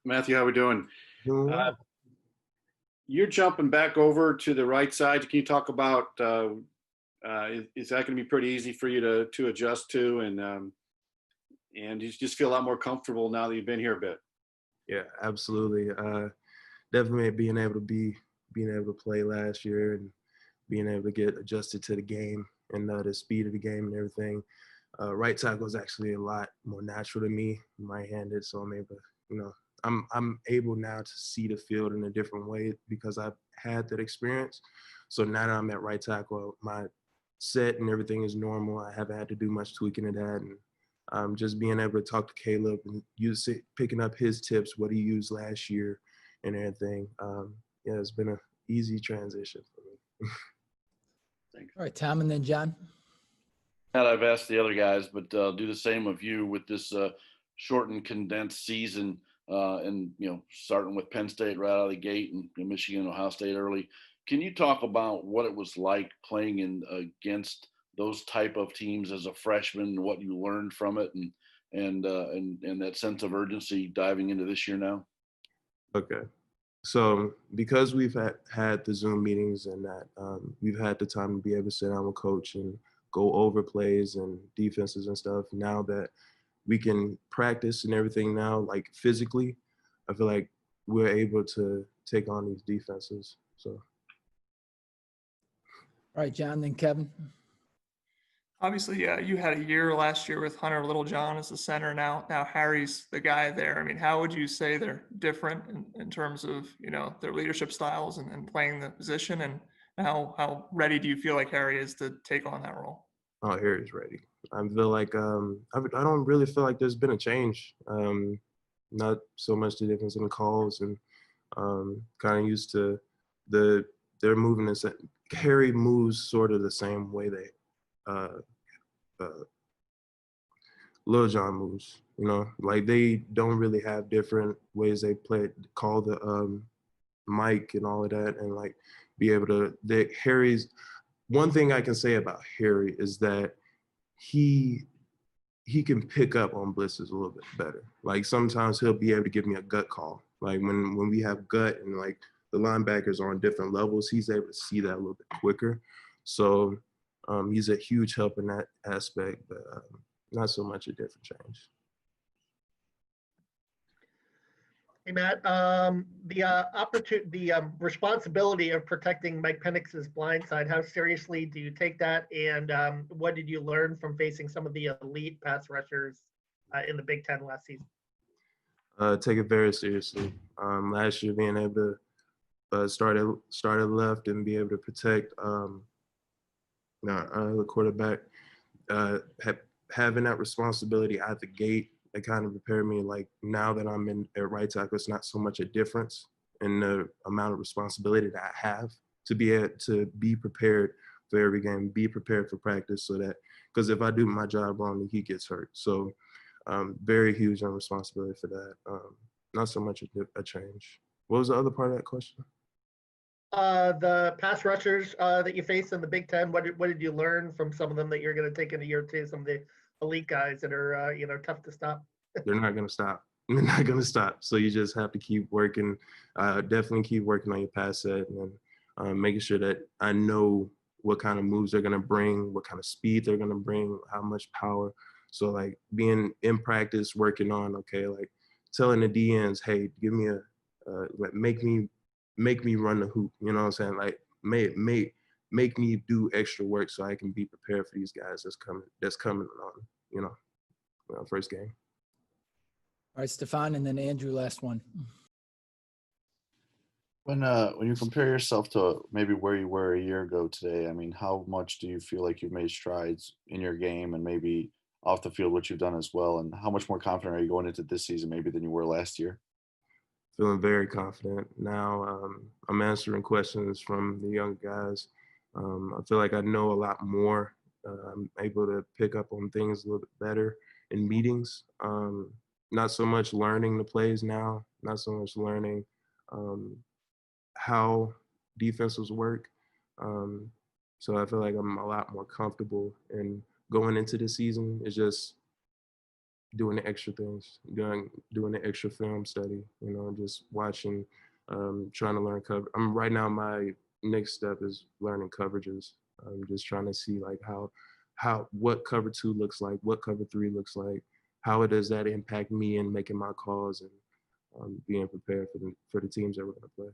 Matthew, how we doing? Doing Uh, well. you're jumping back over to the right side. Can you talk about is that going to be pretty easy for you to adjust to, and you just feel a lot more comfortable now that you've been here a bit? Yeah, absolutely. Definitely being able to play last year and being able to get adjusted to the game and the speed of the game and everything. Right tackle is actually a lot more natural to me, right-handed, so I'm able, I'm able now to see the field in a different way because I've had that experience. So now that I'm at right tackle, my set and everything is normal. I haven't had to do much tweaking of that, and just being able to talk to Caleb and picking up his tips, what he used last year, and everything. Yeah, it's been an easy transition for me. Thanks. All right, Tom, and then John. And I've asked the other guys, but do the same of you with this shortened, condensed season, and starting with Penn State right out of the gate and Michigan, Ohio State early. Can you talk about what it was like playing against those type of teams as a freshman, and what you learned from it, and that sense of urgency diving into this year now? Okay. So because we've had the Zoom meetings and that we've had the time to be able to sit down with coach and go over plays and defenses and stuff, now that we can practice and everything now, like physically, I feel like we're able to take on these defenses. So. All right, John, then Kevin. Obviously, yeah, you had a year last year with Hunter Littlejohn as the center. Now Harry's the guy there. I mean, how would you say they're different in terms of, their leadership styles and playing the position? And how ready do you feel like Harry is to take on that role? Oh, Harry's ready. I feel like I don't really feel like there's been a change. Not so much the difference in the calls, and kind of used to they're moving this. Harry moves sort of the same way they Lil Jon moves, like they don't really have different ways they call the mic and all of that, and like be able to. Harry's one thing I can say about Harry is that he can pick up on blitzes a little bit better. Like sometimes he'll be able to give me a gut call. Like when we have gut and like the linebackers are on different levels, he's able to see that a little bit quicker. So he's a huge help in that aspect, but not so much a different change. Hey, Matt, the responsibility of protecting Mike Penix's blind side, how seriously do you take that? And what did you learn from facing some of the elite pass rushers in the Big Ten last season? Take it very seriously. Last year, being able to start at left and be able to protect the quarterback, having that responsibility at the gate, it kind of prepared me. Like now that I'm at right tackle, it's not so much a difference in the amount of responsibility that I have to be able to be prepared for every game, be prepared for practice, so that because if I do my job wrong, he gets hurt. So very huge on responsibility for that. Not so much a change. What was the other part of that question? The pass rushers that you face in the Big Ten, what did you learn from some of them that you're going to take into year two, some of the elite guys that are, tough to stop? They're not going to stop. They're not going to stop. So you just have to keep working, definitely keep working on your pass set and making sure that I know what kind of moves they're going to bring, what kind of speed they're going to bring, how much power. So like being in practice, working on, okay, like telling the DNs, hey, give me make me run the hoop. You know what I'm saying? Like make me do extra work so I can be prepared for these guys that's coming on, first game. All right, Stefan, and then Andrew, last one. When you compare yourself to maybe where you were a year ago today, I mean, how much do you feel like you've made strides in your game and maybe off the field, what you've done as well? And how much more confident are you going into this season maybe than you were last year? Feeling very confident now. I'm answering questions from the young guys. I feel like I know a lot more. I'm able to pick up on things a little bit better in meetings. Not so much learning the plays now, not so much learning how defenses work. So I feel like I'm a lot more comfortable in going into the season. It's just doing the extra things, doing the extra film study, you know, just watching, trying to learn cover. Right now my next step is learning coverages. I'm just trying to see like what cover 2 looks like, what cover 3 looks like, how does that impact me in making my calls and being prepared for the teams that we're going to play.